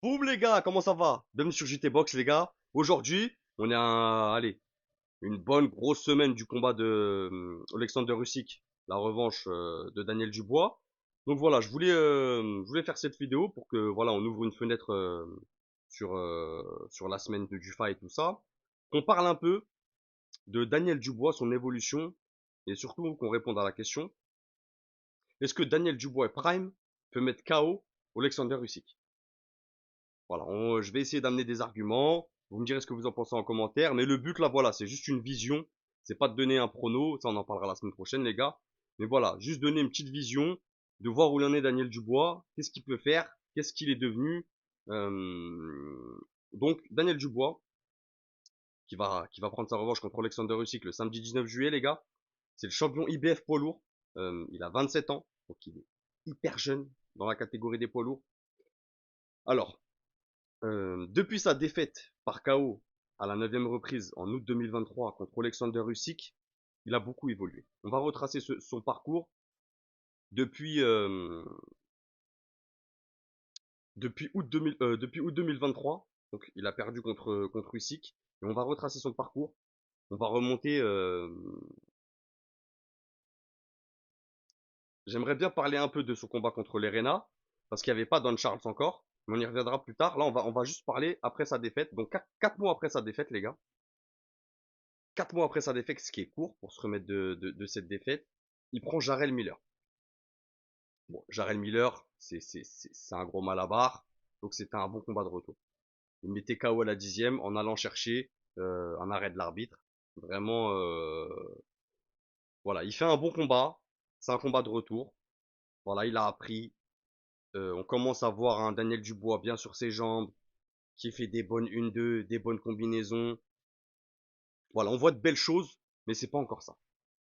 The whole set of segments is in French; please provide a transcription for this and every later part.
Boum les gars, comment ça va? Bienvenue sur JT Box les gars. Aujourd'hui, on est allez, une bonne grosse semaine du combat de Alexander Usyk, la revanche de Daniel Dubois. Donc voilà, je voulais faire cette vidéo pour que voilà, on ouvre une fenêtre sur la semaine du fight et tout ça. Qu'on parle un peu de Daniel Dubois, son évolution et surtout qu'on réponde à la question, est-ce que Daniel Dubois est prime peut mettre KO Alexander Usyk? Voilà, je vais essayer d'amener des arguments. Vous me direz ce que vous en pensez en commentaire. Mais le but là, voilà, c'est juste une vision. C'est pas de donner un prono. Ça, on en parlera la semaine prochaine, les gars. Mais voilà, juste donner une petite vision, de voir où il en est Daniel Dubois, qu'est-ce qu'il peut faire, qu'est-ce qu'il est devenu. Donc, Daniel Dubois, qui va prendre sa revanche contre Alexander Usyk le samedi 19 juillet, les gars. C'est le champion IBF poids lourd. Il a 27 ans, donc il est hyper jeune dans la catégorie des poids lourds. Alors, depuis sa défaite par KO à la 9e reprise en août 2023 contre Alexander Usyk, il a beaucoup évolué. On va retracer son parcours depuis, euh, depuis août 2023. Donc il a perdu contre Usyk. Et on va retracer son parcours. On va remonter. J'aimerais bien parler un peu de son combat contre Lerena, parce qu'il n'y avait pas Don Charles encore. Mais on y reviendra plus tard. Là, on va juste parler après sa défaite. Donc 4 mois après sa défaite, les gars. 4 mois après sa défaite, ce qui est court pour se remettre de cette défaite, il prend Jarrell Miller. Bon, Jarrell Miller, c'est un gros malabar, donc c'était un bon combat de retour. Il mettait KO à la 10e en allant chercher un arrêt de l'arbitre. Vraiment, voilà, il fait un bon combat. C'est un combat de retour. Voilà, il a appris. On commence à voir un Daniel Dubois bien sur ses jambes, qui fait des bonnes 1-2, des bonnes combinaisons. Voilà, on voit de belles choses, mais c'est pas encore ça.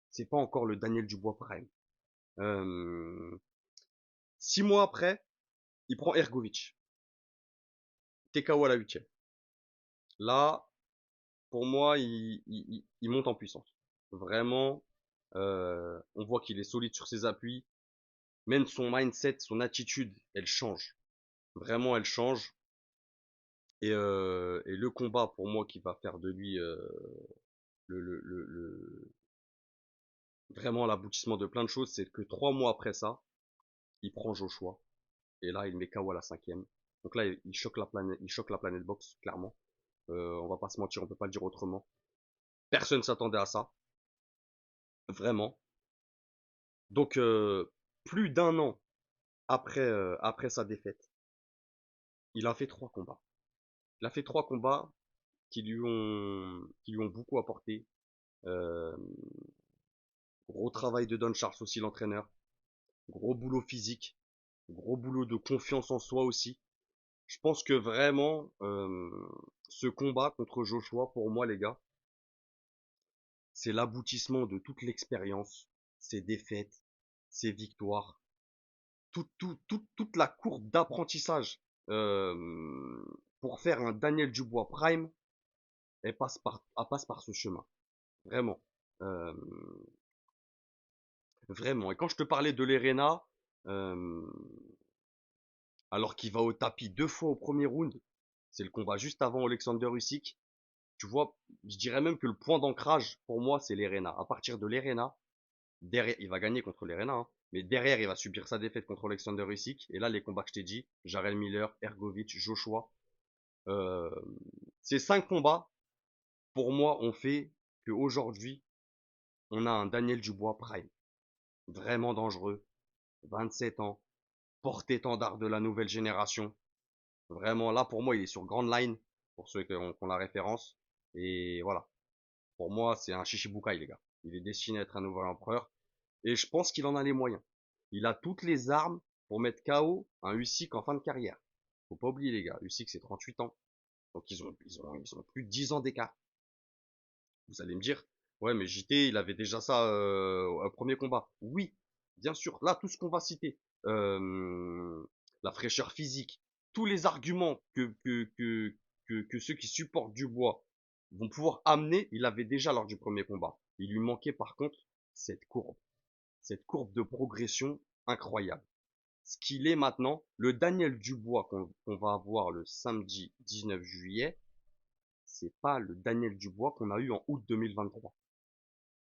C'est pas encore le Daniel Dubois prime. Euh, 6 mois après, il prend Ergovic. TKO à la 8e. Là, pour moi, il monte en puissance. Vraiment, on voit qu'il est solide sur ses appuis. Même son mindset, son attitude, elle change. Vraiment, elle change. Et le combat, pour moi, qui va faire de lui vraiment l'aboutissement de plein de choses, c'est que 3 mois après ça, il prend Joshua. Et là, il met KO à la 5e. Donc là, il choque la planète boxe, clairement. On va pas se mentir, on peut pas le dire autrement. Personne s'attendait à ça, vraiment. Donc, plus d'1 an après sa défaite, il a fait 3 combats. Il a fait 3 combats qui lui ont beaucoup apporté. Euh, Gros travail de Don Charles aussi, l'entraîneur. Gros boulot physique. Gros boulot de confiance en soi aussi. Je pense que vraiment, ce combat contre Joshua, pour moi, les gars, c'est l'aboutissement de toute l'expérience, ses défaites, ses victoires, toute la courbe d'apprentissage pour faire un Daniel Dubois Prime, elle passe par ce chemin. Vraiment. Euh, Vraiment. Et quand je te parlais de l'Erena, euh, alors qu'il va au tapis 2 fois au premier round, c'est le combat juste avant Alexander Usyk. Tu vois, je dirais même que le point d'ancrage, pour moi, c'est l'Erena. À partir de l'Erena, derrière, il va gagner contre l'Erena, hein, mais derrière, il va subir sa défaite contre Alexander Usyk. Et là, les combats que je t'ai dit, Jarrell Miller, Ergovic, Joshua, euh, ces 5 combats, pour moi, ont fait qu'aujourd'hui, on a un Daniel Dubois prime. Vraiment dangereux. 27 ans. Porte-étendard de la nouvelle génération. Vraiment, là, pour moi, il est sur Grand Line. Pour ceux qui ont la référence. Et voilà. Pour moi, c'est un Chichibukai, les gars. Il est destiné à être un nouvel empereur. Et je pense qu'il en a les moyens. Il a toutes les armes pour mettre KO un Usyk en fin de carrière. Faut pas oublier, les gars. Usyk, c'est 38 ans. Donc, ils ont plus de 10 ans d'écart. Vous allez me dire, ouais, mais JT, il avait déjà ça au premier combat. Oui, bien sûr. Là, tout ce qu'on va citer, euh, la fraîcheur physique, tous les arguments que ceux qui supportent Dubois vont pouvoir amener, il avait déjà lors du premier combat. Il lui manquait par contre cette courbe de progression incroyable. ce qu'il est maintenant. Le Daniel Dubois qu'on va avoir le samedi 19 juillet, c'est pas le Daniel Dubois qu'on a eu en août 2023.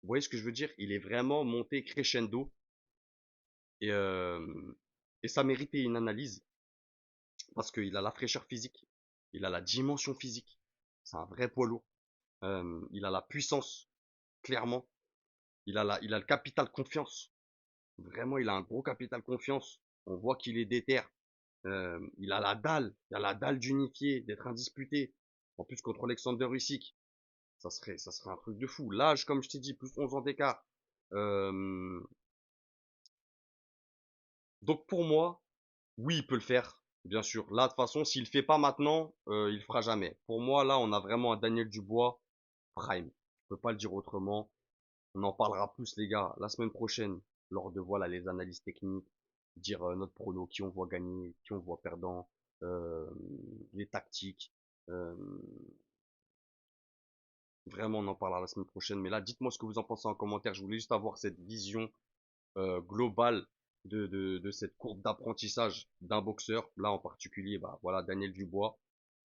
Vous voyez ce que je veux dire? Il est vraiment monté crescendo et, euh, et ça méritait une analyse parce qu'il a la fraîcheur physique, il a la dimension physique, c'est un vrai poids lourd. Il a la puissance, clairement. Il a le capital confiance. Vraiment, il a un gros capital confiance. On voit qu'il est déter. Il a la dalle d'unifier, d'être indisputé. En plus, contre Alexander Usyk, ça serait un truc de fou. L'âge, comme je t'ai dit, plus 11 ans d'écart. Euh, donc pour moi, oui, il peut le faire, bien sûr. Là, de toute façon, s'il le fait pas maintenant, il le fera jamais. Pour moi, là, on a vraiment un Daniel Dubois prime. Je peux pas le dire autrement. On en parlera plus, les gars, la semaine prochaine, lors de voilà les analyses techniques, dire notre prono, qui on voit gagner, qui on voit perdant, euh, les tactiques. Euh, Vraiment, on en parlera la semaine prochaine. Mais là, dites-moi ce que vous en pensez en commentaire. Je voulais juste avoir cette vision globale de cette courbe d'apprentissage d'un boxeur. Là, en particulier, bah voilà, Daniel Dubois.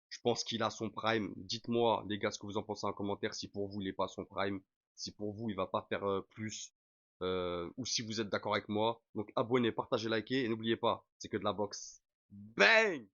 Je pense qu'il a son prime. Dites-moi, les gars, ce que vous en pensez en commentaire, si pour vous, il n'est pas son prime, si pour vous, il va pas faire plus, ou si vous êtes d'accord avec moi. Donc, abonnez, partagez, likez, et n'oubliez pas, c'est que de la boxe. Bang!